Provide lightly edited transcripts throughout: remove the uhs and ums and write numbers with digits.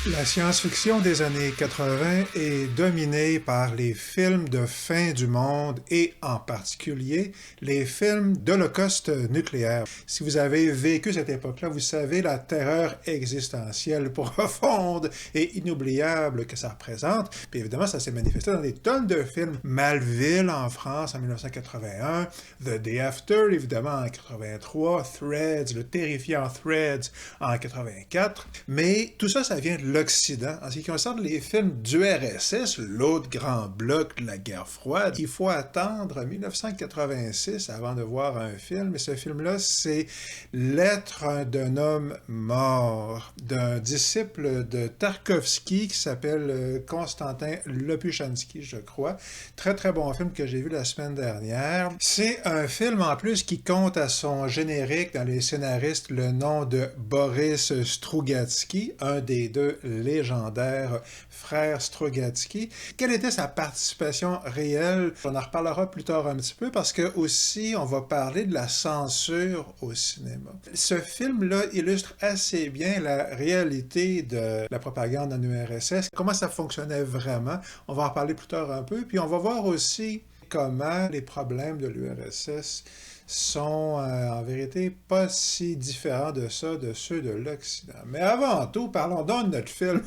La science-fiction des années 80 est dominée par les films de fin du monde et en particulier les films d'holocauste nucléaire. Si vous avez vécu cette époque-là, vous savez la terreur existentielle profonde et inoubliable que ça représente. Puis évidemment, ça s'est manifesté dans des tonnes de films. Malville en France en 1981, The Day After évidemment en 83, Threads, le terrifiant Threads en 84. Mais tout ça, ça vient de l'Occident. En ce qui concerne les films d'URSS, l'autre grand bloc de la guerre froide, il faut attendre 1986 avant de voir un film. Et ce film-là, c'est Lettre d'un homme mort, d'un disciple de Tarkovsky qui s'appelle Konstantin Lopushansky, je crois. Très, très bon film que j'ai vu la semaine dernière. C'est un film en plus qui compte à son générique dans les scénaristes le nom de Boris Strugatsky, un des deux légendaires frères Strugatsky. Quelle était sa participation réelle? On en reparlera plus tard un petit peu parce que aussi on va parler de la censure au cinéma. Ce film-là illustre assez bien la réalité de la propagande en URSS, comment ça fonctionnait vraiment. On va en parler plus tard un peu, puis on va voir aussi comment les problèmes de l'URSS sont en vérité pas si différents de ça de ceux de l'Occident. Mais avant tout, parlons donc de notre film.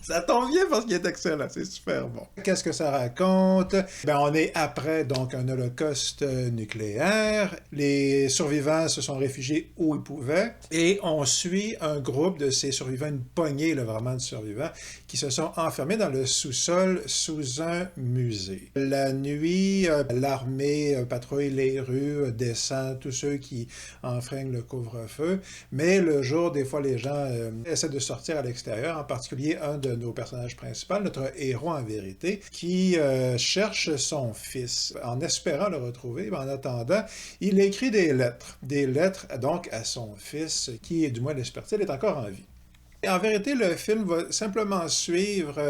Ça tombe bien parce qu'il est excellent, c'est super bon. Qu'est-ce que ça raconte? Ben, on est après donc un holocauste nucléaire. Les survivants se sont réfugiés où ils pouvaient et on suit un groupe de ces survivants, une poignée là, vraiment de survivants, qui se sont enfermés dans le sous-sol sous un musée. La nuit, l'armée patrouille les rues, descend tous ceux qui enfreignent le couvre-feu, mais le jour, des fois, les gens essaient de sortir à l'extérieur, en particulier un de nos personnages principaux, notre héros en vérité, qui cherche son fils en espérant le retrouver. En attendant, il écrit des lettres donc à son fils qui, du moins l'espère-t-il, est encore en vie. En vérité, le film va simplement suivre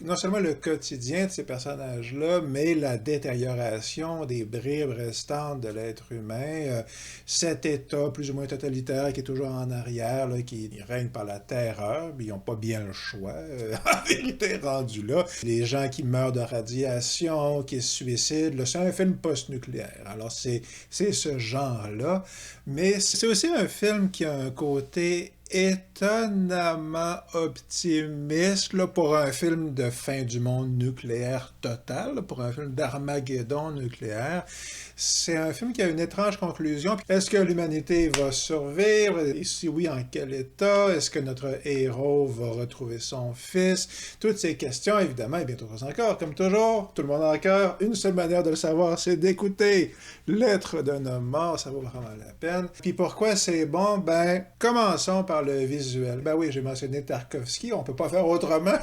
non seulement le quotidien de ces personnages-là, mais la détérioration des bribes restantes de l'être humain, cet état plus ou moins totalitaire qui est toujours en arrière, là, qui règne par la terreur, mais ils n'ont pas bien le choix, en vérité, rendu là. Les gens qui meurent de radiation, qui se suicident, c'est un film post-nucléaire. Alors c'est ce genre-là, mais c'est aussi un film qui a un côté étonnamment optimiste là, pour un film de fin du monde nucléaire total, là, pour un film d'Armageddon nucléaire. C'est un film qui a une étrange conclusion. Est-ce que l'humanité va survivre? Et si oui, en quel état? Est-ce que notre héros va retrouver son fils? Toutes ces questions, évidemment, et bien d'autres encore. Comme toujours, tout le monde a cœur. Une seule manière de le savoir, c'est d'écouter Lettre d'un homme mort. Ça vaut vraiment la peine. Puis pourquoi c'est bon? Ben, commençons par le visuel. Ben oui, j'ai mentionné Tarkovsky. On peut pas faire autrement.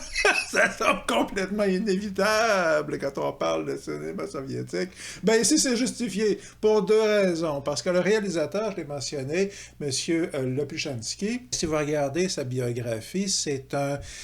Ça semble complètement inévitable quand on parle de cinéma soviétique. Ben ici, c'est justifié pour deux raisons. Parce que le réalisateur, je l'ai mentionné, M. Lopushansky, si vous regardez sa biographie, c'est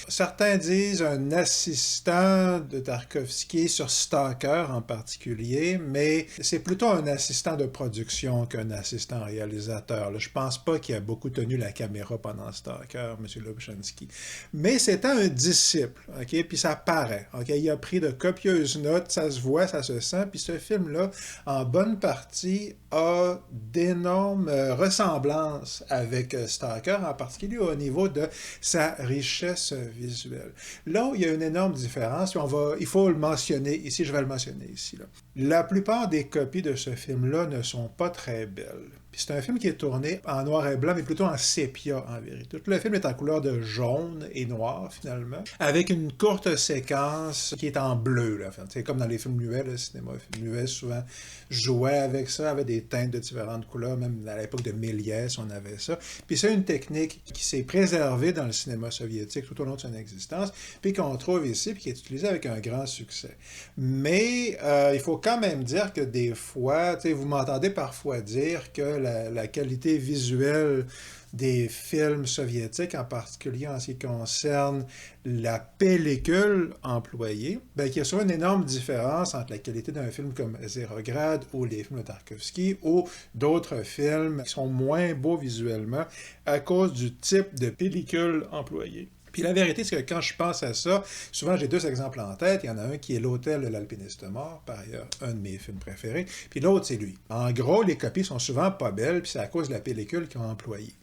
certains disent un assistant de Tarkovsky sur Stalker en particulier, mais c'est plutôt un assistant de production qu'un assistant réalisateur. Là, je pense pas qu'il a beaucoup tenu la caméra pendant Stalker, M. Lopushansky. Mais c'était un disciple, ok? Puis ça paraît, ok? Il a pris de copieuses notes, ça se voit, ça se sent, puis ce film-là, en bonne partie, a d'énormes ressemblances avec Stalker, en particulier au niveau de sa richesse visuelle. Là où il y a une énorme différence, il faut le mentionner ici, je vais le mentionner ici. Là. La plupart des copies de ce film-là ne sont pas très belles. Puis c'est un film qui est tourné en noir et blanc, mais plutôt en sépia, en vérité. Tout le film est en couleur de jaune et noir, finalement, avec une courte séquence qui est en bleu. Là. Enfin, c'est comme dans les films muets, le cinéma muet souvent jouait avec ça, avait des teintes de différentes couleurs, même à l'époque de Méliès, on avait ça. Puis c'est une technique qui s'est préservée dans le cinéma soviétique tout au long de son existence, puis qu'on trouve ici, puis qui est utilisée avec un grand succès. Mais il faut quand même dire que des fois, vous m'entendez parfois dire que la qualité visuelle des films soviétiques, en particulier en ce qui concerne la pellicule employée, ben, qu'il y a souvent une énorme différence entre la qualité d'un film comme Zérograd ou les films de Tarkovsky ou d'autres films qui sont moins beaux visuellement à cause du type de pellicule employée. Puis la vérité, c'est que quand je pense à ça, souvent j'ai deux exemples en tête. Il y en a un qui est L'Hôtel de l'Alpiniste mort, par ailleurs un de mes films préférés, puis l'autre c'est lui. En gros, les copies sont souvent pas belles, puis c'est à cause de la pellicule qu'ils ont employée.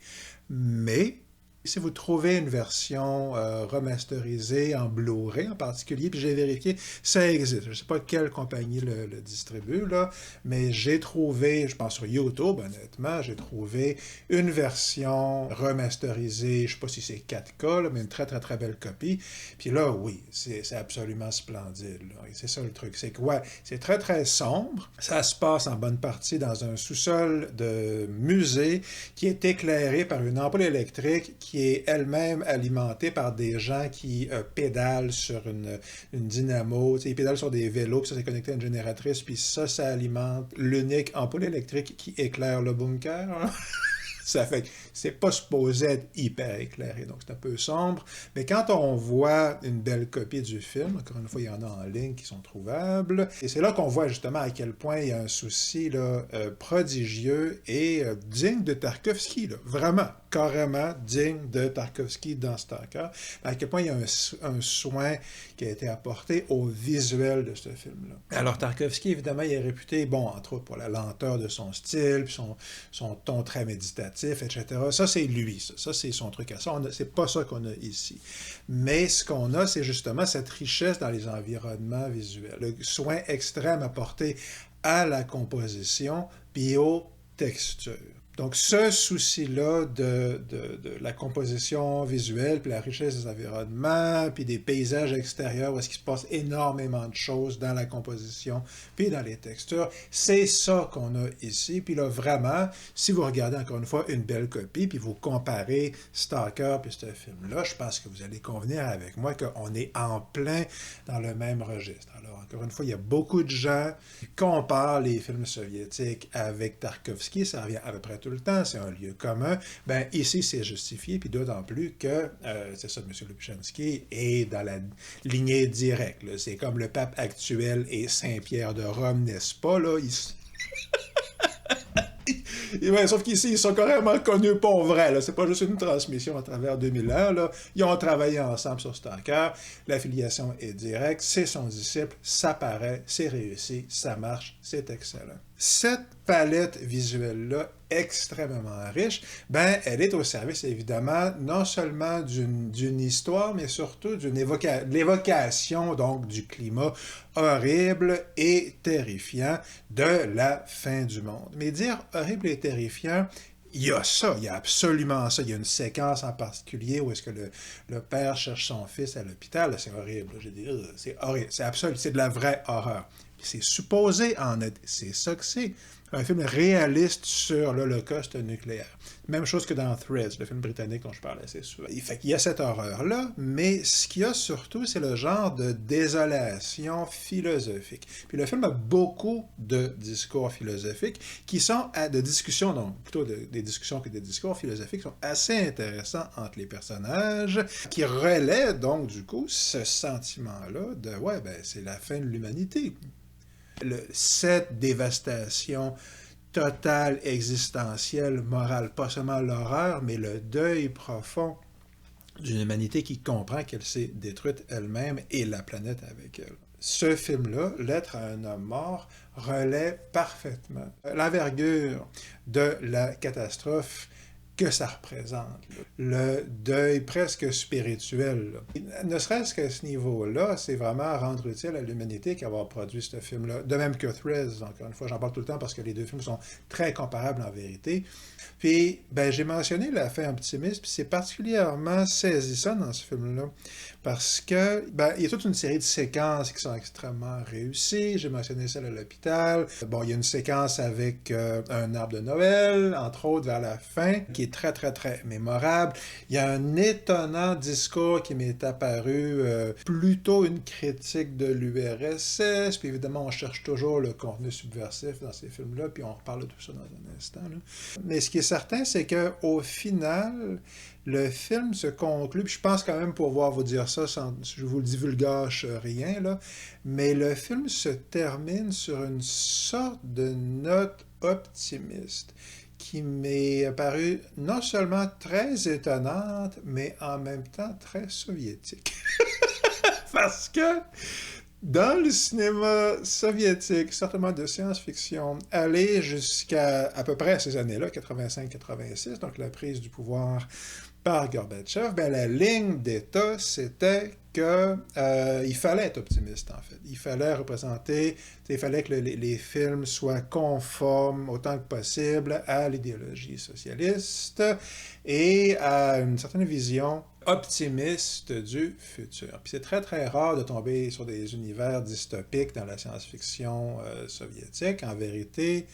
Mais si vous trouvez une version remasterisée en Blu-ray en particulier, puis j'ai vérifié, ça existe. Je ne sais pas quelle compagnie le distribue, là, mais j'ai trouvé, je pense sur YouTube, honnêtement, j'ai trouvé une version remasterisée, je ne sais pas si c'est 4K, là, mais une très très très belle copie. Puis là, oui, c'est absolument splendide. Là. Et c'est ça le truc, c'est que ouais, c'est très très sombre. Ça se passe en bonne partie dans un sous-sol de musée qui est éclairé par une ampoule électrique qui est elle-même alimentée par des gens qui pédalent sur une dynamo. Ils pédalent sur des vélos, puis ça c'est connecté à une génératrice, puis ça alimente l'unique ampoule électrique qui éclaire le bunker. Hein? Ça fait que c'est pas supposé être hyper éclairé, donc c'est un peu sombre. Mais quand on voit une belle copie du film, encore une fois, il y en a en ligne qui sont trouvables, et c'est là qu'on voit justement à quel point il y a un souci là, prodigieux et digne de Tarkovsky, là, vraiment, carrément digne de Tarkovsky dans Stalker, à quel point il y a un soin qui a été apporté au visuel de ce film-là. Alors Tarkovsky, évidemment, il est réputé, bon, entre autres pour la lenteur de son style, puis son ton très méditatif, etc. Ça, c'est lui, ça c'est son truc à ça. C'est pas ça qu'on a ici. Mais ce qu'on a, c'est justement cette richesse dans les environnements visuels, le soin extrême apporté à la composition, puis aux textures. Donc, ce souci-là de la composition visuelle, puis la richesse des environnements, puis des paysages extérieurs où est-ce qu'il se passe énormément de choses dans la composition, puis dans les textures, c'est ça qu'on a ici. Puis là, vraiment, si vous regardez encore une fois une belle copie, puis vous comparez Stalker puis ce film-là, je pense que vous allez convenir avec moi qu'on est en plein dans le même registre. Alors, encore une fois, il y a beaucoup de gens qui comparent les films soviétiques avec Tarkovsky, ça revient à peu près tout le temps, c'est un lieu commun. Ben ici, c'est justifié, puis d'autant plus que, c'est ça, M. Lubchansky est dans la lignée directe. Là. C'est comme le pape actuel et Saint-Pierre de Rome, n'est-ce pas, là? Et bien, sauf qu'ici, ils sont carrément connus pour vrai. Là. C'est pas juste une transmission à travers 2000 ans. Là. Ils ont travaillé ensemble sur Stalker. L'affiliation est directe. C'est son disciple. Ça paraît. C'est réussi. Ça marche. C'est excellent. Cette palette visuelle-là, extrêmement riche, ben, elle est au service, évidemment, non seulement d'une histoire, mais surtout d'une l'évocation, donc, du climat horrible et terrifiant de la fin du monde. Mais dire horrible et terrifiant, il y a ça, il y a absolument ça. Il y a une séquence en particulier où est-ce que le père cherche son fils à l'hôpital. C'est horrible. J'ai dit, c'est horrible. C'est absolu, c'est de la vraie horreur. C'est supposé en être. C'est ça que c'est. Un film réaliste sur l'Holocauste nucléaire. Même chose que dans Threads, le film britannique dont je parlais assez souvent. Fait qu'il y a cette horreur-là, mais ce qu'il y a surtout, c'est le genre de désolation philosophique. Puis le film a beaucoup de discours philosophiques qui sont de discussions, donc plutôt des discussions que des discours philosophiques, qui sont assez intéressants entre les personnages, qui relaient donc du coup ce sentiment-là de ouais, ben c'est la fin de l'humanité. Cette dévastation totale, existentielle, morale, pas seulement l'horreur, mais le deuil profond d'une humanité qui comprend qu'elle s'est détruite elle-même et la planète avec elle. Ce film-là, Lettre à un homme mort, relaie parfaitement l'envergure de la catastrophe que ça représente. Le deuil presque spirituel. Là. Ne serait-ce qu'à ce niveau-là, c'est vraiment rendre utile à l'humanité qu'avoir produit ce film-là. De même que Threads, encore une fois, j'en parle tout le temps parce que les deux films sont très comparables en vérité. Puis, ben, j'ai mentionné la fin optimiste, puis c'est particulièrement saisissant dans ce film-là, parce que, ben, il y a toute une série de séquences qui sont extrêmement réussies. J'ai mentionné celle à l'hôpital. Bon, il y a une séquence avec un arbre de Noël, entre autres, vers la fin, qui est très, très, très mémorable. Il y a un étonnant discours qui m'est apparu, plutôt une critique de l'URSS, puis évidemment, on cherche toujours le contenu subversif dans ces films-là, puis on reparle de tout ça dans un instant. Là. Mais ce qui est certain, c'est qu'au final, le film se conclut, puis je pense quand même pouvoir vous dire ça, sans, je vous le divulgage rien, là, mais le film se termine sur une sorte de note optimiste, qui m'est apparue non seulement très étonnante, mais en même temps très soviétique. Parce que dans le cinéma soviétique, certainement de science-fiction, aller jusqu'à à peu près ces années-là, 85-86, donc la prise du pouvoir par Gorbatchev, ben, la ligne d'État, c'était que il fallait être optimiste, en fait. Il fallait représenter, il fallait que les films soient conformes autant que possible à l'idéologie socialiste et à une certaine vision optimiste du futur. Puis c'est très, très rare de tomber sur des univers dystopiques dans la science-fiction soviétique. En vérité,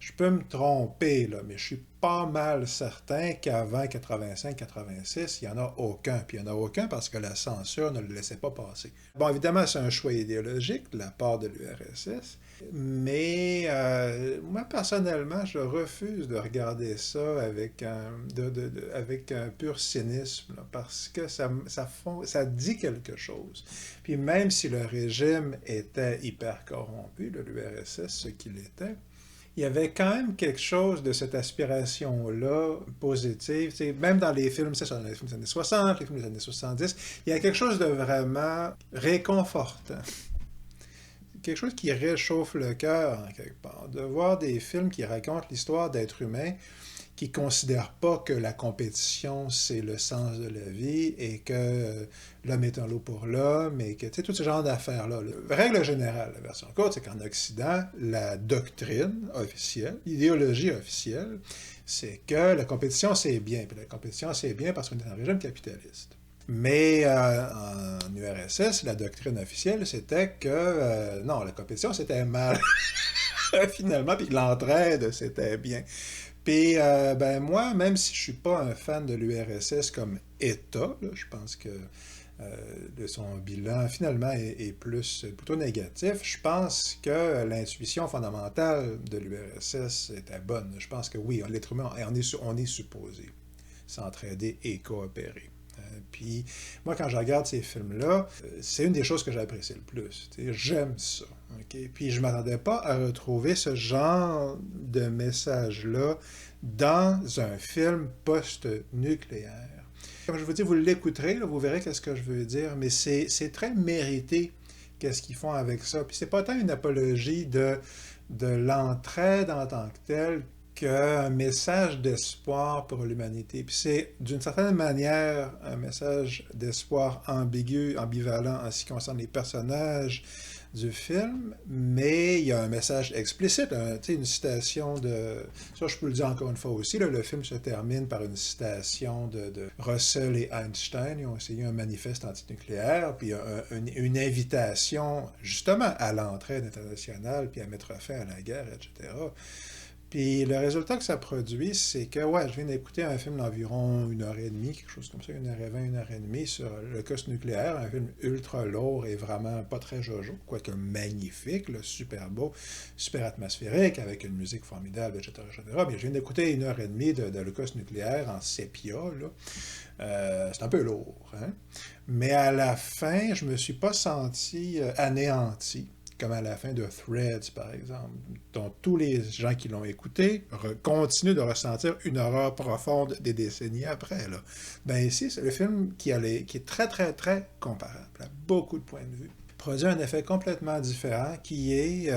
je peux me tromper, là, mais je suis pas mal certain qu'avant 85-86, il n'y en a aucun. Puis il n'y en a aucun parce que la censure ne le laissait pas passer. Bon, évidemment, c'est un choix idéologique de la part de l'URSS, mais moi, personnellement, je refuse de regarder ça avec avec un pur cynisme, là, parce que ça dit quelque chose. Puis même si le régime était hyper corrompu, l'URSS, ce qu'il était, il y avait quand même quelque chose de cette aspiration-là positive. T'sais, même dans les films, c'est ça, dans les films des années 60, les films des années 70, il y a quelque chose de vraiment réconfortant. Quelque chose qui réchauffe le cœur, en quelque part. De voir des films qui racontent l'histoire d'êtres humains qui ne considèrent pas que la compétition, c'est le sens de la vie et que l'homme est un lot pour l'homme et que, tu sais, tout ce genre d'affaires-là. Règle générale, la version courte, c'est qu'en Occident, la doctrine officielle, l'idéologie officielle, c'est que la compétition, c'est bien. Puis la compétition, c'est bien parce qu'on est dans un régime capitaliste. Mais en URSS, la doctrine officielle, c'était que non, la compétition, c'était mal. Finalement, puis l'entraide, c'était bien. Puis, ben moi, même si je suis pas un fan de l'URSS comme État, là, je pense que son bilan, finalement, est plutôt négatif, je pense que l'intuition fondamentale de l'URSS était bonne. Je pense que oui, l'être humain, on est supposé s'entraider et coopérer. Puis, moi, quand je regarde ces films-là, c'est une des choses que j'apprécie le plus. J'aime ça. Okay? Puis, je ne m'attendais pas à retrouver ce genre de message-là dans un film post-nucléaire. Comme je vous dis, vous l'écouterez, là, vous verrez qu'est-ce que je veux dire, mais c'est très mérité qu'est-ce qu'ils font avec ça. Puis, c'est pas tant une apologie de l'entraide en tant que telle, qu'un message d'espoir pour l'humanité. Puis c'est, d'une certaine manière, un message d'espoir ambigu, ambivalent en ce qui concerne les personnages du film, mais il y a un message explicite, une citation de... Ça, je peux le dire encore une fois aussi, là, le film se termine par une citation de Russell et Einstein. Ils ont essayé un manifeste antinucléaire, puis une invitation, justement, à l'entraide internationale, puis à mettre fin à la guerre, etc. Puis le résultat que ça produit, c'est que, ouais, je viens d'écouter un film d'environ 1h30, quelque chose comme ça, 1h20, 1h30, sur l'Holocauste nucléaire, un film ultra lourd et vraiment pas très jojo, quoique magnifique, là, super beau, super atmosphérique, avec une musique formidable, etc., etc. Bien, je viens d'écouter 1h30 de l'Holocauste nucléaire en sépia, là. C'est un peu lourd, hein? Mais à la fin, je me suis pas senti anéanti, comme à la fin de Threads, par exemple, dont tous les gens qui l'ont écouté continuent de ressentir une horreur profonde des décennies après. Là. Ben ici, c'est le film qui est très, très, très comparable, à beaucoup de points de vue. Produit un effet complètement différent qui est,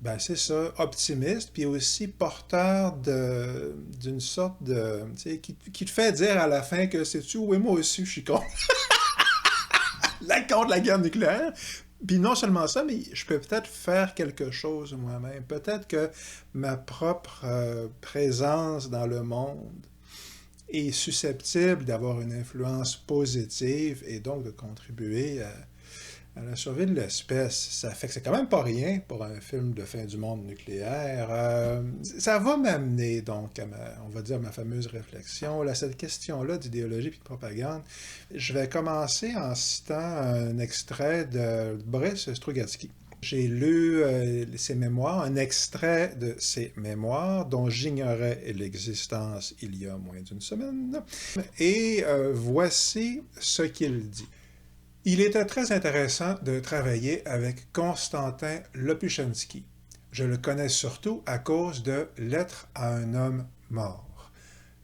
ben c'est ça, optimiste, puis aussi porteur d'une sorte de... Tu sais, qui te fait dire à la fin que c'est-tu, oui, moi aussi, je suis contre. Contre la guerre nucléaire. Puis non seulement ça, mais je peux peut-être faire quelque chose moi-même. Peut-être que ma propre présence dans le monde est susceptible d'avoir une influence positive et donc de contribuer à la survie de l'espèce. Ça fait que c'est quand même pas rien pour un film de fin du monde nucléaire. Ça va m'amener donc à on va dire, ma fameuse réflexion, là, cette question-là d'idéologie et de propagande. Je vais commencer en citant un extrait de Boris Strugatsky. J'ai lu ses mémoires, un extrait de ses mémoires dont j'ignorais l'existence il y a moins d'une semaine. Et voici ce qu'il dit. Il était très intéressant de travailler avec Konstantin Lopushansky, Je le connais surtout à cause de Lettre à un homme mort.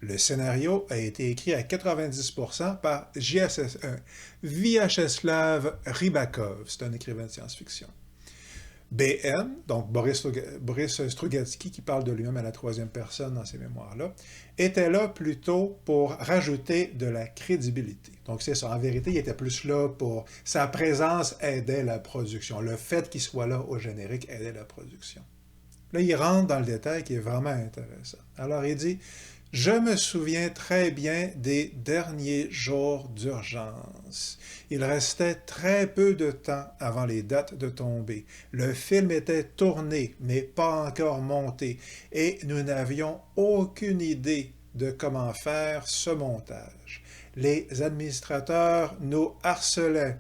Le scénario a été écrit à 90% par Vyacheslav Rybakov. C'est un écrivain de science-fiction. BN, donc Boris Strugatsky, qui parle de lui-même à la troisième personne dans ces mémoires-là, était là plutôt pour rajouter de la crédibilité. Donc c'est ça, en vérité, il était plus là pour... Sa présence aidait la production. Le fait qu'il soit là au générique aidait la production. Là, il rentre dans le détail qui est vraiment intéressant. Alors, il dit, « Je me souviens très bien des derniers jours d'urgence. Il restait très peu de temps avant les dates de tombée. Le film était tourné, mais pas encore monté, et nous n'avions aucune idée de comment faire ce montage. Les administrateurs nous harcelaient.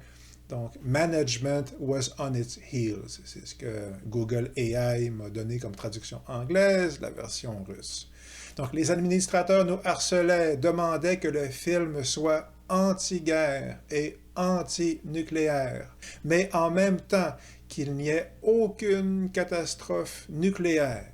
Donc, management was on its heels. C'est ce que Google AI m'a donné comme traduction anglaise, la version russe. Donc, les administrateurs nous harcelaient, demandaient que le film soit anti-guerre et anti-nucléaire, mais en même temps qu'il n'y ait aucune catastrophe nucléaire.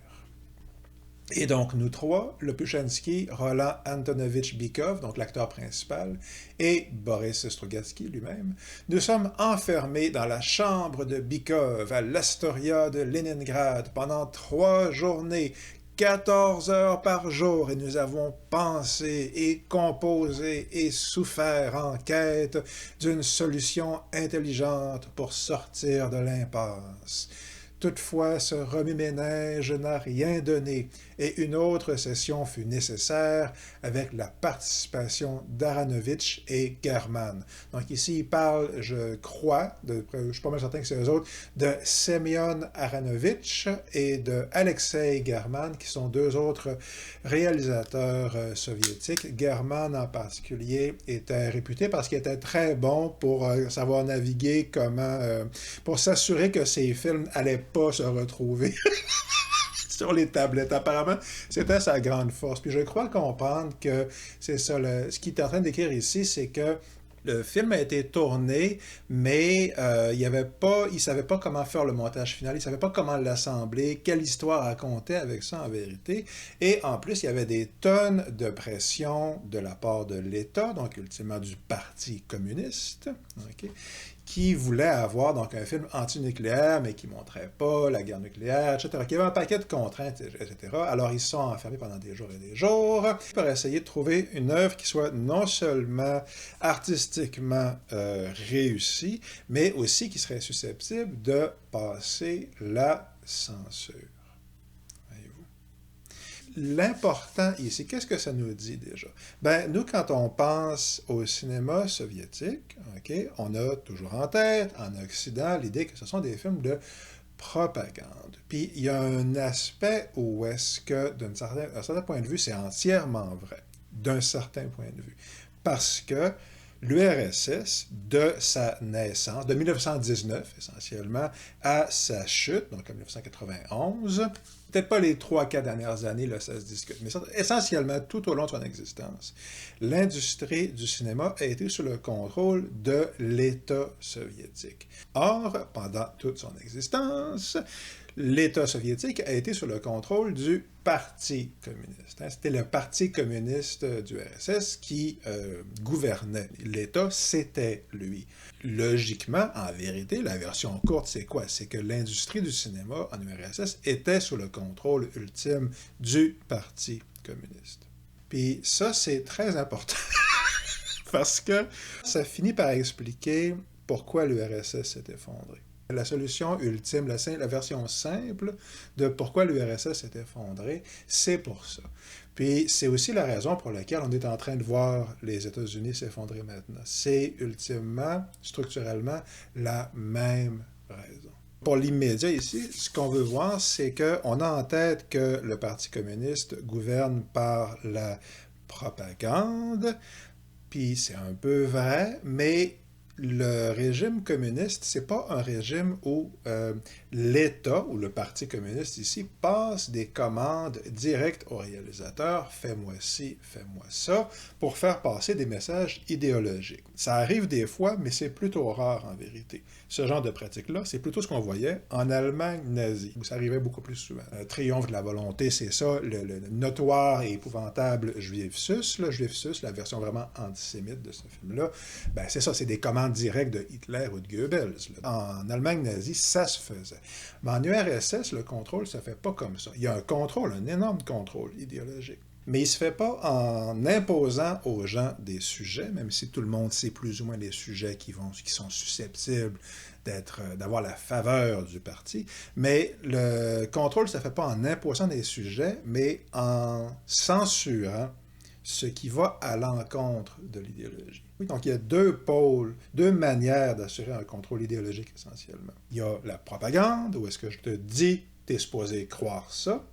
Et donc, nous trois, Lopushansky, Roland Antonovitch Bykov, donc l'acteur principal, et Boris Strugatsky lui-même, nous sommes enfermés dans la chambre de Bykov à l'Astoria de Leningrad pendant 3 journées, 14 heures par jour, et nous avons pensé et composé et souffert en quête d'une solution intelligente pour sortir de l'impasse. Toutefois, ce remue-ménage n'a rien donné et une autre session fut nécessaire avec la participation d'Aranovitch et German. Donc ici, il parle, je crois, je ne suis pas mal certain que c'est eux autres, de Semyon Aranovitch et de Alexei German, qui sont 2 autres réalisateurs soviétiques. German, en particulier, était réputé parce qu'il était très bon pour savoir naviguer comment... pour s'assurer que ses films n'allaient pas se retrouver sur les tablettes. Apparemment, c'était sa grande force. Puis je crois comprendre que c'est ça, ce qu'il est en train d'écrire ici, c'est que le film a été tourné, mais il savait pas comment faire le montage final, il savait pas comment l'assembler, quelle histoire raconter avec ça en vérité. Et en plus, il y avait des tonnes de pression de la part de l'État, donc ultimement du Parti communiste, okay, qui voulait avoir donc un film antinucléaire, mais qui ne montrait pas la guerre nucléaire, etc., qui avait un paquet de contraintes, etc. Alors, ils se sont enfermés pendant des jours et des jours pour essayer de trouver une œuvre qui soit non seulement artistiquement réussie, mais aussi qui serait susceptible de passer la censure. L'important ici, qu'est-ce que ça nous dit déjà? Ben, nous, quand on pense au cinéma soviétique, okay, on a toujours en tête, en Occident, l'idée que ce sont des films de propagande. Puis, il y a un aspect où est-ce que, d'un certain point de vue, c'est entièrement vrai, d'un certain point de vue. Parce que l'URSS, de sa naissance, de 1919 essentiellement, à sa chute, donc en 1991, peut-être pas les 3-4 dernières années, là, ça se discute, mais essentiellement tout au long de son existence, l'industrie du cinéma a été sous le contrôle de l'État soviétique. Or, pendant toute son existence, l'État soviétique a été sous le contrôle du Parti communiste. C'était le Parti communiste du RSS qui gouvernait. L'État, c'était lui. Logiquement, en vérité, la version courte, c'est quoi? C'est que l'industrie du cinéma en URSS était sous le contrôle ultime du Parti communiste. Puis ça, c'est très important parce que ça finit par expliquer pourquoi l'URSS s'est effondré. La solution ultime, la version simple de pourquoi l'URSS s'est effondrée, c'est pour ça. Puis c'est aussi la raison pour laquelle on est en train de voir les États-Unis s'effondrer maintenant. C'est ultimement, structurellement, la même raison. Pour l'immédiat ici, ce qu'on veut voir, c'est qu'on a en tête que le Parti communiste gouverne par la propagande, puis c'est un peu vrai, mais le régime communiste, c'est pas un régime où l'État, ou le Parti communiste ici, passe des commandes directes au réalisateur, fais-moi ci, fais-moi ça, pour faire passer des messages idéologiques. Ça arrive des fois, mais c'est plutôt rare en vérité. Ce genre de pratique-là, c'est plutôt ce qu'on voyait en Allemagne nazie, où ça arrivait beaucoup plus souvent. Triomphe de la volonté, c'est ça, le notoire et épouvantable Juif sus, la version vraiment antisémite de ce film-là, ben c'est ça, c'est des commandes directes de Hitler ou de Goebbels. Là. En Allemagne nazie, ça se faisait. Mais en URSS, le contrôle se fait pas comme ça. Il y a un contrôle, un énorme contrôle idéologique. Mais il ne se fait pas en imposant aux gens des sujets, même si tout le monde sait plus ou moins les sujets qui sont susceptibles d'avoir la faveur du parti. Mais le contrôle ne se fait pas en imposant des sujets, mais en censurant ce qui va à l'encontre de l'idéologie. Oui, donc il y a deux pôles, deux manières d'assurer un contrôle idéologique essentiellement. Il y a la propagande, où est-ce que je te dis, tu es supposé croire ça,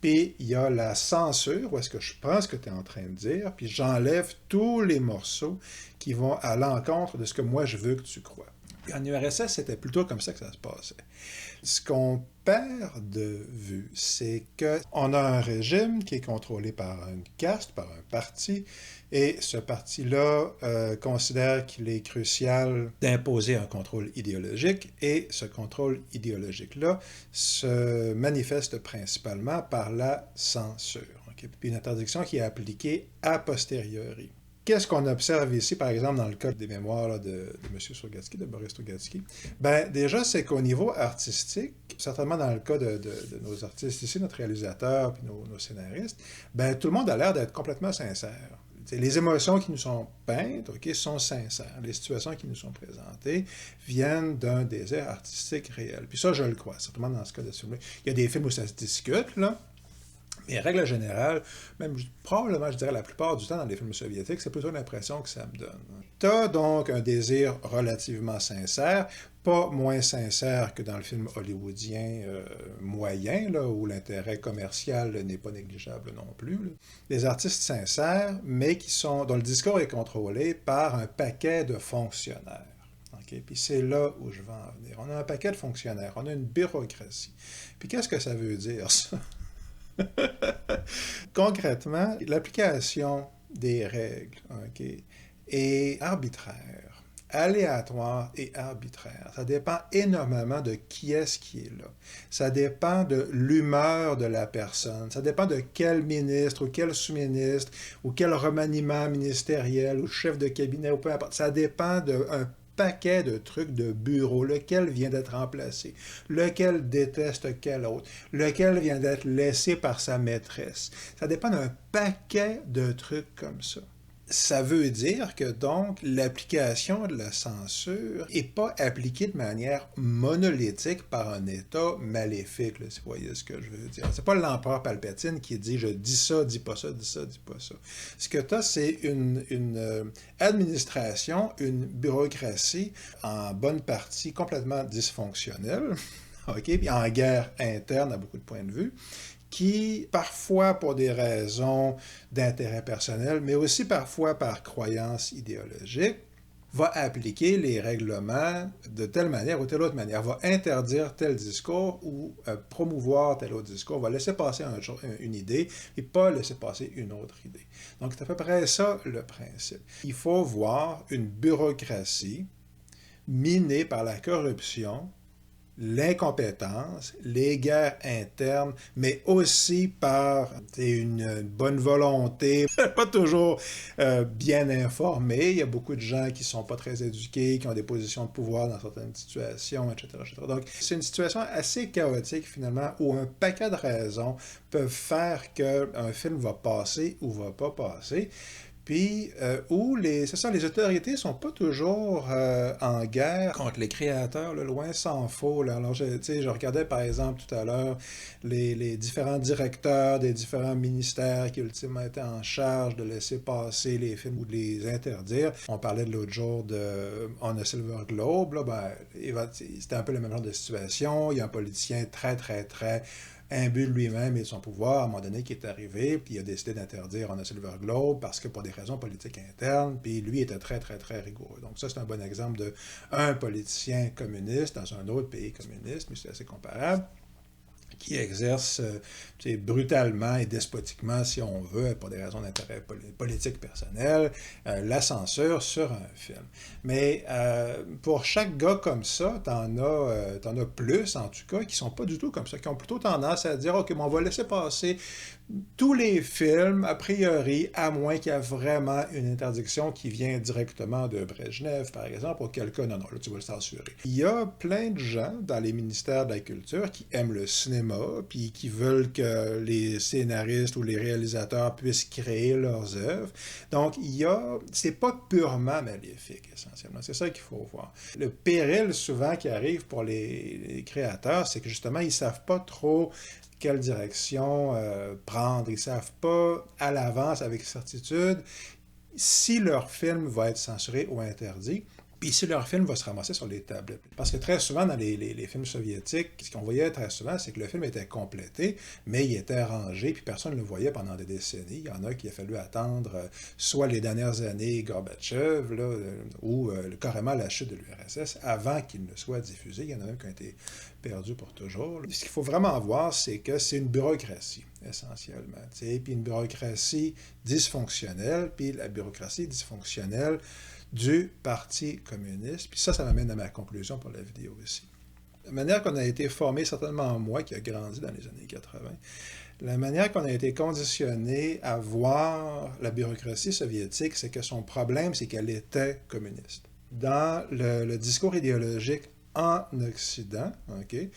puis il y a la censure, où est-ce que je prends ce que tu es en train de dire, puis j'enlève tous les morceaux qui vont à l'encontre de ce que moi je veux que tu crois. Puis en URSS, c'était plutôt comme ça que ça se passait. Ce qu'on perd de vue, c'est qu'on a un régime qui est contrôlé par une caste, par un parti, et ce parti-là considère qu'il est crucial d'imposer un contrôle idéologique, et ce contrôle idéologique-là se manifeste principalement par la censure. Okay? Puis une interdiction qui est appliquée a posteriori. Qu'est-ce qu'on observe ici, par exemple, dans le cas des mémoires là, de M. Strugatsky, de Boris Strugatsky? Ben, déjà, c'est qu'au niveau artistique, certainement dans le cas de nos artistes ici, notre réalisateur puis nos scénaristes, ben, tout le monde a l'air d'être complètement sincère. Les émotions qui nous sont peintes, okay, sont sincères. Les situations qui nous sont présentées viennent d'un désir artistique réel. Puis ça, je le crois, certainement dans ce cas de film. Il y a des films où ça se discute, là. Mais règle générale, même probablement, je dirais la plupart du temps dans les films soviétiques, c'est plutôt l'impression que ça me donne. Tu as donc un désir relativement sincère, pas moins sincère que dans le film hollywoodien moyen, là, où l'intérêt commercial n'est pas négligeable non plus. Là. Des artistes sincères, mais dont le discours est contrôlé par un paquet de fonctionnaires. Okay? Puis c'est là où je veux en venir. On a un paquet de fonctionnaires, on a une bureaucratie. Puis qu'est-ce que ça veut dire, ça? Concrètement, l'application des règles est arbitraire, aléatoire et arbitraire. Ça dépend énormément de qui est-ce qui est là. Ça dépend de l'humeur de la personne. Ça dépend de quel ministre ou quel sous-ministre ou quel remaniement ministériel ou chef de cabinet ou peu importe. Ça dépend d'un paquet de trucs de bureau, lequel vient d'être remplacé, lequel déteste quel autre, lequel vient d'être laissé par sa maîtresse. Ça dépend d'un paquet de trucs comme ça. Ça veut dire que donc l'application de la censure n'est pas appliquée de manière monolithique par un État maléfique, là, si vous voyez ce que je veux dire. C'est pas l'empereur Palpatine qui dit « je dis ça, dis pas ça, dis ça, dis pas ça ». Ce que tu as, c'est une administration, une bureaucratie en bonne partie complètement dysfonctionnelle, okay? Puis en guerre interne à beaucoup de points de vue, qui, parfois pour des raisons d'intérêt personnel, mais aussi parfois par croyance idéologique, va appliquer les règlements de telle manière ou telle autre manière, va interdire tel discours ou promouvoir tel autre discours, va laisser passer une idée et pas laisser passer une autre idée. Donc c'est à peu près ça le principe. Il faut voir une bureaucratie minée par la corruption, l'incompétence, les guerres internes, mais aussi par une bonne volonté, pas toujours bien informée. Il y a beaucoup de gens qui ne sont pas très éduqués, qui ont des positions de pouvoir dans certaines situations, etc., etc. Donc, c'est une situation assez chaotique, finalement, où un paquet de raisons peuvent faire qu'un film va passer ou va pas passer. Puis, où les autorités ne sont pas toujours en guerre contre les créateurs, là, loin s'en faut. Là. Alors, je regardais par exemple tout à l'heure les différents directeurs des différents ministères qui ultimement étaient en charge de laisser passer les films ou de les interdire. On parlait de l'autre jour de On a Silver Globe, là, ben, c'était un peu le même genre de situation. Il y a un politicien très, très, très imbu de lui-même et de son pouvoir, à un moment donné, qui est arrivé, puis il a décidé d'interdire On a Silver Globe parce que pour des raisons politiques internes, puis lui était très, très, très rigoureux. Donc ça, c'est un bon exemple de un politicien communiste dans un autre pays communiste, mais c'est assez comparable, qui exerce brutalement et despotiquement, si on veut, pour des raisons d'intérêt politique personnel, la censure sur un film. Mais pour chaque gars comme ça, t'en as plus, en tout cas, qui sont pas du tout comme ça, qui ont plutôt tendance à dire, OK, bon, on va laisser passer tous les films, a priori, à moins qu'il y ait vraiment une interdiction qui vient directement de Brejnev, par exemple, auquel cas, non, là, tu vas le censurer. Il y a plein de gens dans les ministères de la Culture qui aiment le cinéma, puis qui veulent que les scénaristes ou les réalisateurs puissent créer leurs œuvres. Donc, c'est pas purement maléfique, essentiellement. C'est ça qu'il faut voir. Le péril, souvent, qui arrive pour les créateurs, c'est que, justement, ils savent pas trop quelle direction prendre. Ils ne savent pas à l'avance avec certitude si leur film va être censuré ou interdit, puis si leur film va se ramasser sur les tablettes. Parce que très souvent, dans les films soviétiques, ce qu'on voyait très souvent, c'est que le film était complété, mais il était rangé, puis personne ne le voyait pendant des décennies. Il y en a qui a fallu attendre soit les dernières années Gorbatchev, là, ou carrément la chute de l'URSS, avant qu'il ne soit diffusé. Il y en a même qui ont été perdus pour toujours. Ce qu'il faut vraiment voir, c'est que c'est une bureaucratie, essentiellement. Puis une bureaucratie dysfonctionnelle, puis la bureaucratie dysfonctionnelle du Parti communiste. Puis ça m'amène à ma conclusion pour la vidéo ici. La manière qu'on a été formé, certainement moi qui a grandi dans les années 80, la manière qu'on a été conditionné à voir la bureaucratie soviétique, c'est que son problème, c'est qu'elle était communiste. Dans le discours idéologique en Occident, okay,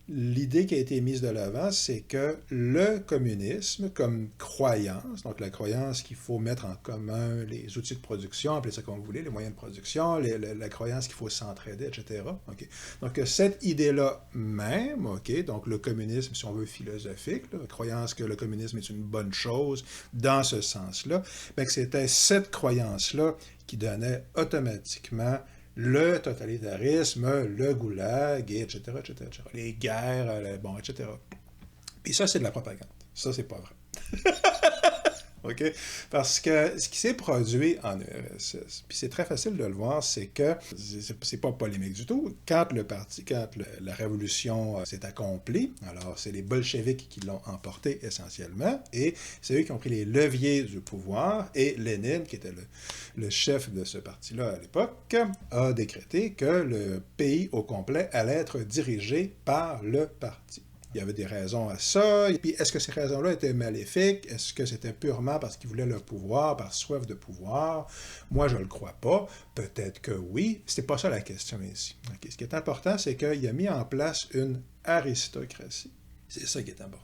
l'idée qui a été mise de l'avant, c'est que le communisme, comme croyance, donc la croyance qu'il faut mettre en commun les outils de production, appelez ça comme vous voulez, les moyens de production, la croyance qu'il faut s'entraider, etc. Okay. Donc cette idée-là même, okay, donc le communisme, si on veut, philosophique, la croyance que le communisme est une bonne chose dans ce sens-là, bien que c'était cette croyance-là qui donnait automatiquement le totalitarisme, le goulag, etc., etc., etc. Les guerres, bon, etc. Puis ça, c'est de la propagande. Ça, c'est pas vrai. OK? Parce que ce qui s'est produit en URSS, puis c'est très facile de le voir, c'est que, c'est pas polémique du tout, quand la révolution s'est accomplie, alors c'est les bolcheviks qui l'ont emporté essentiellement, et c'est eux qui ont pris les leviers du pouvoir, et Lénine, qui était le chef de ce parti-là à l'époque, a décrété que le pays au complet allait être dirigé par le parti. Il y avait des raisons à ça. Et puis, est-ce que ces raisons-là étaient maléfiques? Est-ce que c'était purement parce qu'ils voulaient le pouvoir, par soif de pouvoir? Moi, je ne le crois pas. Peut-être que oui. C'est pas ça la question ici. Okay. Ce qui est important, c'est qu'il a mis en place une aristocratie. C'est ça qui est important.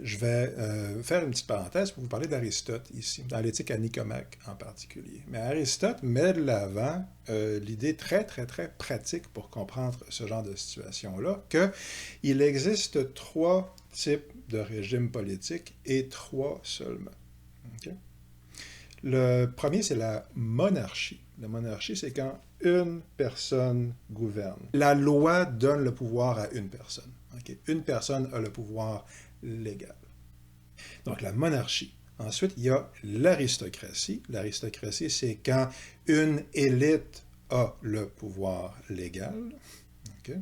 Je vais faire une petite parenthèse pour vous parler d'Aristote ici, dans l'éthique à Nicomaque en particulier. Mais Aristote met de l'avant l'idée très, très, très pratique pour comprendre ce genre de situation-là, qu'il existe 3 types de régimes politiques et 3 seulement. Okay? Le premier, c'est la monarchie. La monarchie, c'est quand une personne gouverne. La loi donne le pouvoir à une personne. Okay? Une personne a le pouvoir légal. Donc, la monarchie. Ensuite, il y a l'aristocratie. L'aristocratie, c'est quand une élite a le pouvoir légal. Okay.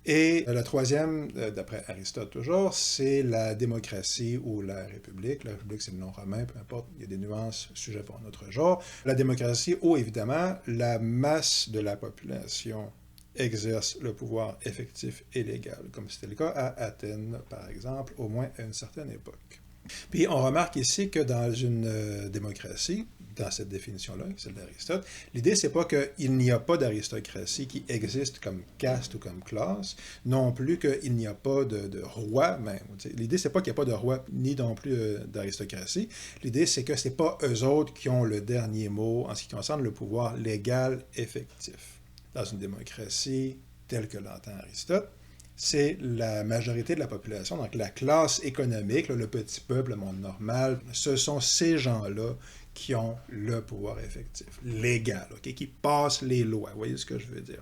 Et la troisième, d'après Aristote toujours, c'est la démocratie ou la république. La république, c'est le nom romain, peu importe, il y a des nuances, sujet pour un autre genre. La démocratie, où évidemment, la masse de la population exerce le pouvoir effectif et légal, comme c'était le cas à Athènes, par exemple, au moins à une certaine époque. Puis on remarque ici que dans une démocratie, dans cette définition-là, celle d'Aristote, l'idée, c'est pas qu'il n'y a pas d'aristocratie qui existe comme caste ou comme classe, non plus qu'il n'y a pas de roi même. L'idée, c'est pas qu'il n'y a pas de roi, ni non plus d'aristocratie. L'idée, c'est que c'est pas eux autres qui ont le dernier mot en ce qui concerne le pouvoir légal effectif. Dans une démocratie telle que l'entend Aristote, c'est la majorité de la population, donc la classe économique, le petit peuple, le monde normal, ce sont ces gens-là qui ont le pouvoir effectif, légal, okay, qui passent les lois. Vous voyez ce que je veux dire?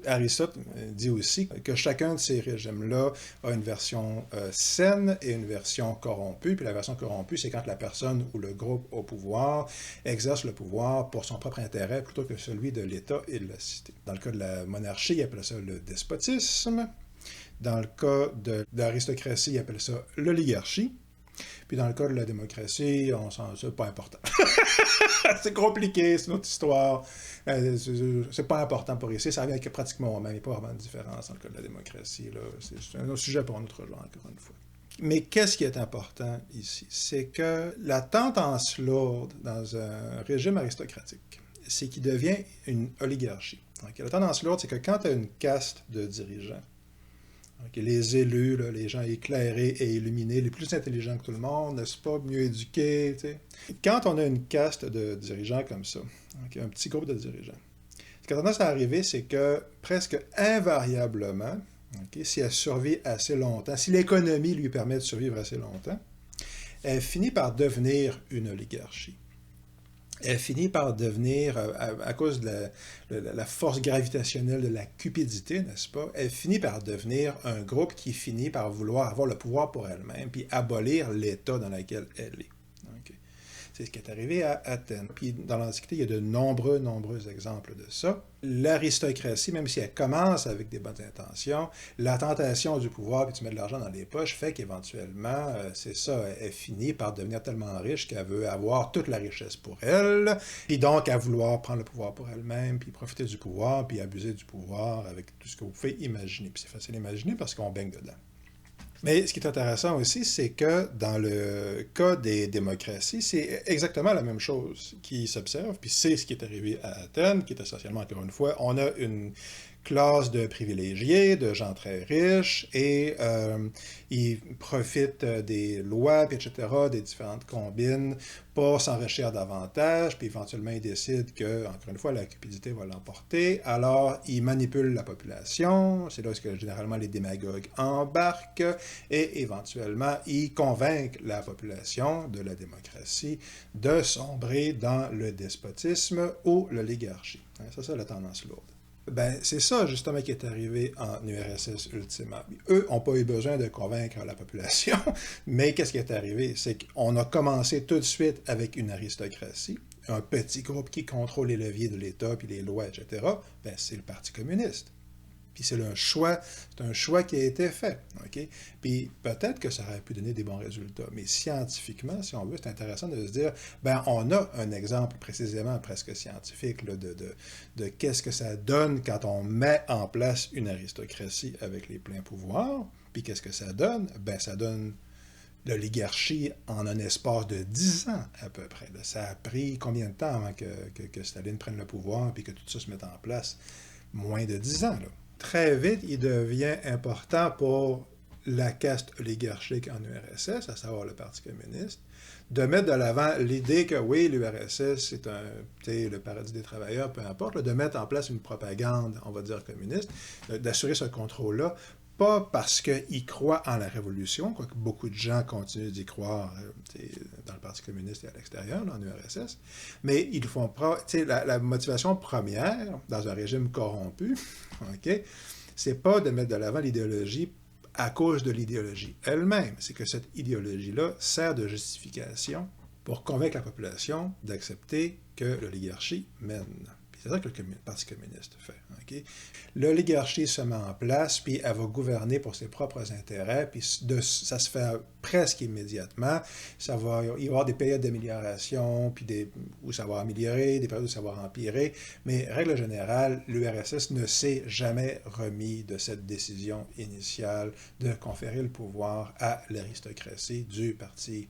Aristote dit aussi que chacun de ces régimes-là a une version saine et une version corrompue. Puis la version corrompue, c'est quand la personne ou le groupe au pouvoir exerce le pouvoir pour son propre intérêt plutôt que celui de l'État et de la cité. Dans le cas de la monarchie, il appelle ça le despotisme. Dans le cas de l'aristocratie, il appelle ça l'oligarchie. Puis dans le cas de la démocratie, c'est pas important. C'est compliqué, c'est une autre histoire. C'est pas important pour ici. Ça revient avec pratiquement au même. Il n'y a pas vraiment de différence dans le cas de la démocratie. Là. C'est un autre sujet pour un autre jour, encore une fois. Mais qu'est-ce qui est important ici? C'est que la tendance lourde dans un régime aristocratique, c'est qu'il devient une oligarchie. Donc, la tendance lourde, c'est que quand tu as une caste de dirigeants, okay, les élus, là, les gens éclairés et illuminés, les plus intelligents que tout le monde, n'est-ce pas, mieux éduqués. T'sais. Quand on a une caste de dirigeants comme ça, okay, un petit groupe de dirigeants, ce qui a tendance à arriver, c'est que presque invariablement, okay, si elle survit assez longtemps, si l'économie lui permet de survivre assez longtemps, elle finit par devenir une oligarchie. Elle finit par devenir, à cause de la force gravitationnelle de la cupidité, n'est-ce pas, elle finit par devenir un groupe qui finit par vouloir avoir le pouvoir pour elle-même, puis abolir l'État dans lequel elle est. Okay. C'est ce qui est arrivé à Athènes. Puis dans l'Antiquité, il y a de nombreux exemples de ça. L'aristocratie, même si elle commence avec des bonnes intentions, la tentation du pouvoir, puis tu mets de l'argent dans les poches, fait qu'éventuellement, c'est ça, elle finit par devenir tellement riche qu'elle veut avoir toute la richesse pour elle, puis donc à vouloir prendre le pouvoir pour elle-même, puis profiter du pouvoir, puis abuser du pouvoir avec tout ce que vous pouvez imaginer. Puis c'est facile à imaginer parce qu'on baigne dedans. Mais ce qui est intéressant aussi, c'est que dans le cas des démocraties, c'est exactement la même chose qui s'observe, puis c'est ce qui est arrivé à Athènes, qui est essentiellement, encore une fois, on a une classe de privilégiés, de gens très riches, et ils profitent des lois, puis etc., des différentes combines, pour s'enrichir davantage, puis éventuellement ils décident que, encore une fois, la cupidité va l'emporter, alors ils manipulent la population, c'est là où généralement les démagogues embarquent, et éventuellement ils convainquent la population de la démocratie de sombrer dans le despotisme ou l'oligarchie. Ça, c'est la tendance lourde. Ben, c'est ça, justement, qui est arrivé en URSS ultimement. Eux n'ont pas eu besoin de convaincre la population, mais qu'est-ce qui est arrivé? C'est qu'on a commencé tout de suite avec une aristocratie, un petit groupe qui contrôle les leviers de l'État, puis les lois, etc. Ben, c'est le Parti communiste. Puis c'est un choix qui a été fait. Okay? Puis peut-être que ça aurait pu donner des bons résultats. Mais scientifiquement, si on veut, c'est intéressant de se dire, ben on a un exemple précisément presque scientifique là, de qu'est-ce que ça donne quand on met en place une aristocratie avec les pleins pouvoirs. Puis qu'est-ce que ça donne? Ben ça donne l'oligarchie en un espace de 10 ans à peu près. Là. Ça a pris combien de temps avant que Staline prenne le pouvoir puis que tout ça se mette en place? Moins de 10 ans, là. Très vite, il devient important pour la caste oligarchique en URSS, à savoir le Parti communiste, de mettre de l'avant l'idée que oui, l'URSS, c'est le paradis des travailleurs, peu importe, là, de mettre en place une propagande, on va dire communiste, d'assurer ce contrôle-là, pas parce qu'ils croient en la révolution, quoique beaucoup de gens continuent d'y croire dans le Parti communiste et à l'extérieur, là, en URSS, mais ils font la motivation première dans un régime corrompu, okay, c'est pas de mettre de l'avant l'idéologie à cause de l'idéologie elle-même, c'est que cette idéologie-là sert de justification pour convaincre la population d'accepter que l'oligarchie mène. C'est ça que le Parti communiste fait. Okay? L'oligarchie se met en place, puis elle va gouverner pour ses propres intérêts, puis ça se fait presque immédiatement. Il va y avoir des périodes d'amélioration, puis où ça va améliorer, des périodes où ça va empirer, mais règle générale, l'URSS ne s'est jamais remis de cette décision initiale de conférer le pouvoir à l'aristocratie du Parti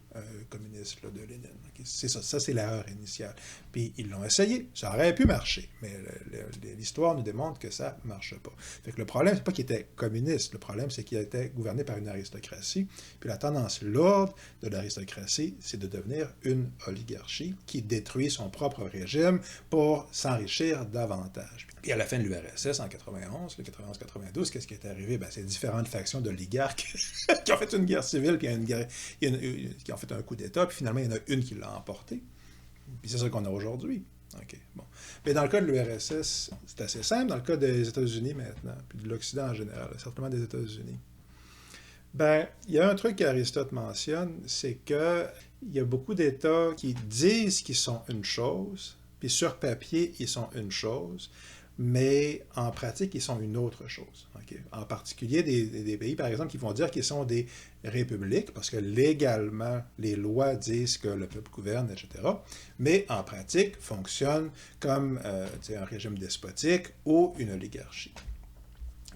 communiste là, de Lénine. Okay? C'est ça c'est l'erreur initiale. Puis ils l'ont essayé, ça aurait pu marcher, mais l'histoire nous démontre que ça ne marche pas. Fait que le problème, c'est pas qu'il était communiste, le problème, c'est qu'il était gouverné par une aristocratie, puis la tendance lourde de l'aristocratie, c'est de devenir une oligarchie qui détruit son propre régime pour s'enrichir davantage. Puis à la fin de l'URSS, en 91, le 91-92, qu'est-ce qui est arrivé? Ben, c'est différentes factions d'oligarques qui ont fait une guerre civile, puis qui ont fait un coup d'État, puis finalement, il y en a une qui l'a emporté. Puis c'est ça qu'on a aujourd'hui. OK, bon. Mais dans le cas de l'URSS, c'est assez simple. Dans le cas des États-Unis maintenant, puis de l'Occident en général, certainement des États-Unis. Ben, il y a un truc qu'Aristote mentionne, c'est que il y a beaucoup d'États qui disent qu'ils sont une chose, puis sur papier, ils sont une chose, mais en pratique, ils sont une autre chose. Okay? En particulier des pays, par exemple, qui vont dire qu'ils sont des républiques, parce que légalement, les lois disent que le peuple gouverne, etc., mais en pratique, fonctionnent comme un régime despotique ou une oligarchie.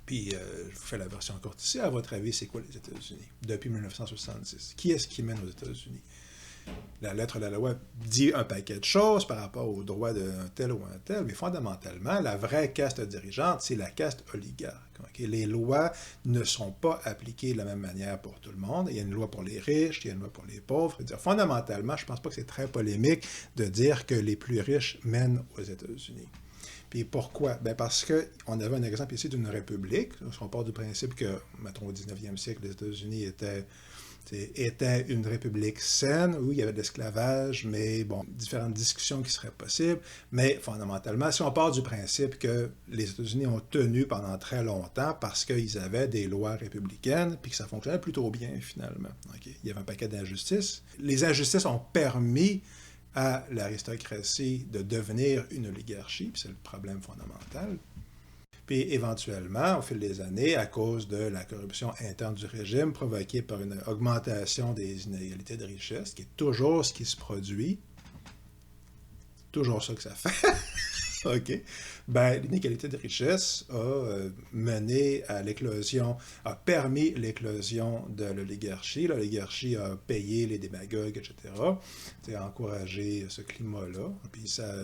Puis, je vous fais la version courte ici. À votre avis, c'est quoi les États-Unis depuis 1970? Qui est-ce qui mène aux États-Unis? La lettre de la loi dit un paquet de choses par rapport aux droits d'un tel ou un tel, mais fondamentalement, la vraie caste dirigeante, c'est la caste oligarque. Okay? Les lois ne sont pas appliquées de la même manière pour tout le monde. Il y a une loi pour les riches, il y a une loi pour les pauvres. Fondamentalement, je ne pense pas que c'est très polémique de dire que les plus riches mènent aux États-Unis. Puis pourquoi? Ben parce qu'on avait un exemple ici d'une république. On part du principe que, mettons, au 19e siècle, les États-Unis était une république saine où il y avait de l'esclavage, mais bon, différentes discussions qui seraient possibles. Mais fondamentalement, si on part du principe que les États-Unis ont tenu pendant très longtemps parce qu'ils avaient des lois républicaines, puis que ça fonctionnait plutôt bien finalement. Okay? Il y avait un paquet d'injustices. Les injustices ont permis à l'aristocratie de devenir une oligarchie, puis c'est le problème fondamental. Puis éventuellement, au fil des années, à cause de la corruption interne du régime provoquée par une augmentation des inégalités de richesse, qui est toujours ce qui se produit, toujours ça que ça fait, OK, ben, l'inégalité de richesse a mené à l'éclosion, a permis l'éclosion de l'oligarchie. L'oligarchie a payé les démagogues, etc., a encouragé ce climat-là, puis ça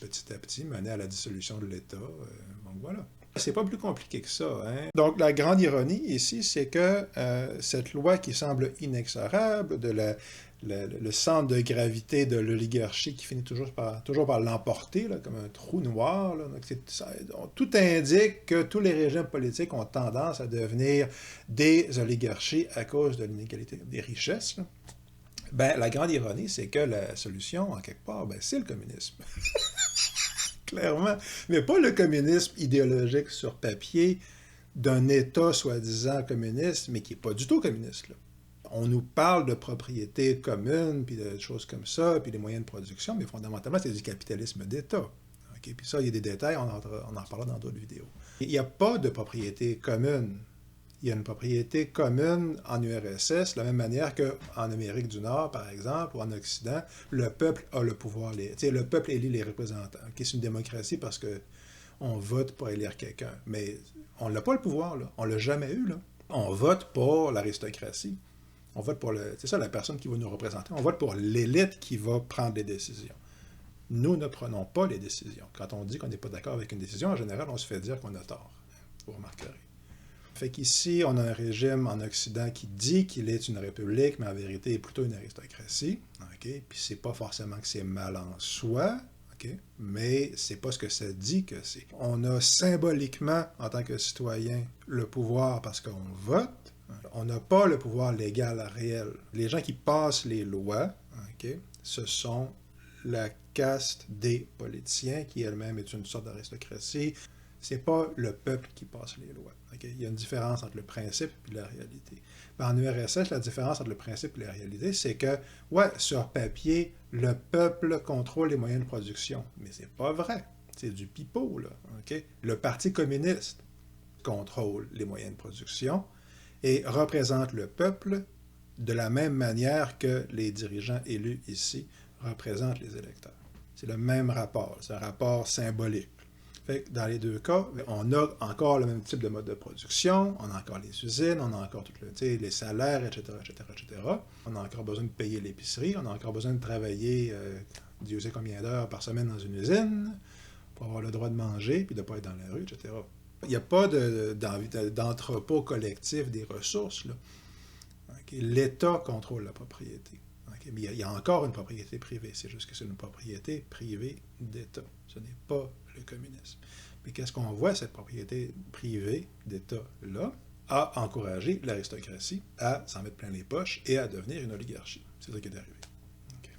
petit à petit mené à la dissolution de l'État. Donc voilà. C'est pas plus compliqué que ça. Hein? Donc la grande ironie ici, c'est que cette loi qui semble inexorable, le centre de gravité de l'oligarchie qui finit toujours par l'emporter, comme un trou noir. Là. Donc, tout indique que tous les régimes politiques ont tendance à devenir des oligarchies à cause de l'inégalité des richesses. Là. Ben, la grande ironie, c'est que la solution, en quelque part, ben, c'est le communisme. Clairement. Mais pas le communisme idéologique sur papier d'un État soi-disant communiste, mais qui n'est pas du tout communiste. Là. On nous parle de propriété commune, puis de choses comme ça, puis des moyens de production, mais fondamentalement, c'est du capitalisme d'État. Okay? Puis ça, il y a des détails, on en reparlera dans d'autres vidéos. Il n'y a pas de propriété commune. Il y a une propriété commune en URSS, de la même manière qu'en Amérique du Nord, par exemple, ou en Occident, le peuple a le pouvoir. Le peuple élit les représentants. Okay? C'est une démocratie parce qu'on vote pour élire quelqu'un. Mais on n'a pas le pouvoir, là. On ne l'a jamais eu. Là. On vote pour l'aristocratie. On vote pour la personne qui va nous représenter. On vote pour l'élite qui va prendre les décisions. Nous ne prenons pas les décisions. Quand on dit qu'on n'est pas d'accord avec une décision, en général, on se fait dire qu'on a tort. Vous remarquerez. Fait qu'ici, on a un régime en Occident qui dit qu'il est une république, mais en vérité, il est plutôt une aristocratie. Okay? Puis c'est pas forcément que c'est mal en soi, okay? Mais c'est pas ce que ça dit que c'est. On a symboliquement, en tant que citoyen, le pouvoir parce qu'on vote. On n'a pas le pouvoir légal réel. Les gens qui passent les lois, okay, ce sont la caste des politiciens, qui elle-même est une sorte d'aristocratie. C'est pas le peuple qui passe les lois. Okay? Il y a une différence entre le principe et la réalité. En URSS, la différence entre le principe et la réalité, c'est que, ouais, sur papier, le peuple contrôle les moyens de production. Mais c'est pas vrai. C'est du pipeau, là. Okay? Le Parti communiste contrôle les moyens de production et représente le peuple de la même manière que les dirigeants élus ici représentent les électeurs. C'est le même rapport. C'est un rapport symbolique. Fait que dans les deux cas, on a encore le même type de mode de production, on a encore les usines, on a encore les salaires, etc., etc., etc. On a encore besoin de payer l'épicerie, on a encore besoin de travailler, Dieu sait combien d'heures par semaine dans une usine, pour avoir le droit de manger, puis de ne pas être dans la rue, etc. Il n'y a pas d'entrepôt collectif des ressources. Là. Okay? L'État contrôle la propriété. Okay? Mais il y a encore une propriété privée, c'est juste que c'est une propriété privée d'État. Ce n'est pas le communisme. Mais qu'est-ce qu'on voit, cette propriété privée d'État-là a encouragé l'aristocratie à s'en mettre plein les poches et à devenir une oligarchie. C'est ça qui est arrivé. Okay.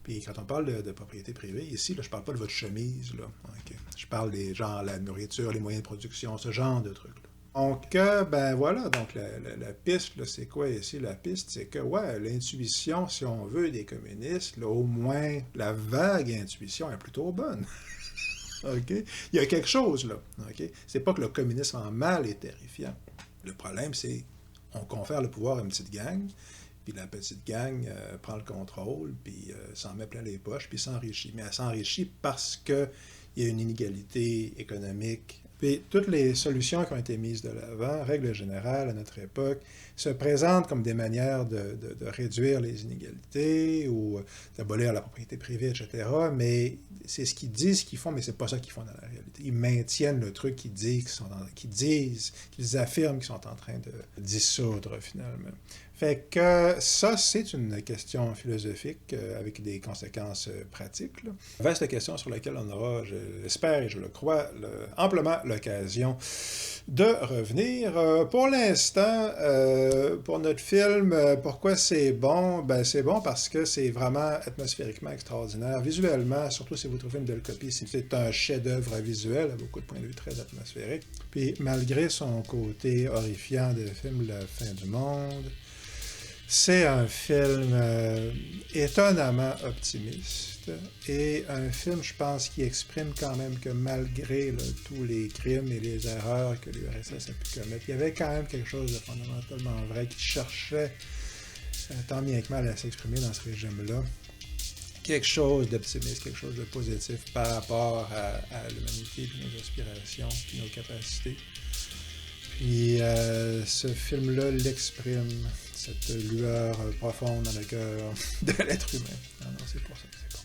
Puis quand on parle de propriété privée, ici, là, je parle pas de votre chemise, là. OK. Je parle des gens, la nourriture, les moyens de production, ce genre de trucs-là. Donc, ben voilà, donc la piste, là, c'est quoi ici? La piste, c'est que, ouais, l'intuition, si on veut, des communistes, là, au moins, la vague intuition est plutôt bonne. OK? Il y a quelque chose, là. OK? C'est pas que le communisme en mal est terrifiant. Le problème, c'est on confère le pouvoir à une petite gang, puis la petite gang prend le contrôle, puis s'en met plein les poches, puis s'enrichit. Mais elle s'enrichit parce qu'il y a une inégalité économique. Puis toutes les solutions qui ont été mises de l'avant, règle générale à notre époque, se présentent comme des manières de réduire les inégalités ou d'abolir la propriété privée, etc. Mais c'est ce qu'ils disent qu'ils font, mais c'est pas ça qu'ils font dans la réalité. Ils maintiennent le truc qu'ils affirment qu'ils sont en train de dissoudre finalement. Fait que ça, c'est une question philosophique avec des conséquences pratiques. Là. Vaste question sur laquelle on aura, je l'espère et je le crois, amplement l'occasion de revenir. Pour l'instant, pour notre film, pourquoi c'est bon? Ben, c'est bon parce que c'est vraiment atmosphériquement extraordinaire. Visuellement, surtout si vous trouvez une belle copie, c'est un chef-d'œuvre visuel à beaucoup de points de vue très atmosphérique. Puis malgré son côté horrifiant de film La fin du monde, c'est un film étonnamment optimiste et un film, je pense, qui exprime quand même que malgré là, tous les crimes et les erreurs que l'URSS a pu commettre, il y avait quand même quelque chose de fondamentalement vrai qui cherchait, tant bien que mal, à s'exprimer dans ce régime-là. Quelque chose d'optimiste, quelque chose de positif par rapport à l'humanité, puis nos aspirations, puis nos capacités. Puis ce film-là l'exprime, cette lueur profonde dans le cœur de l'être humain. Non, c'est pour ça que c'est bon.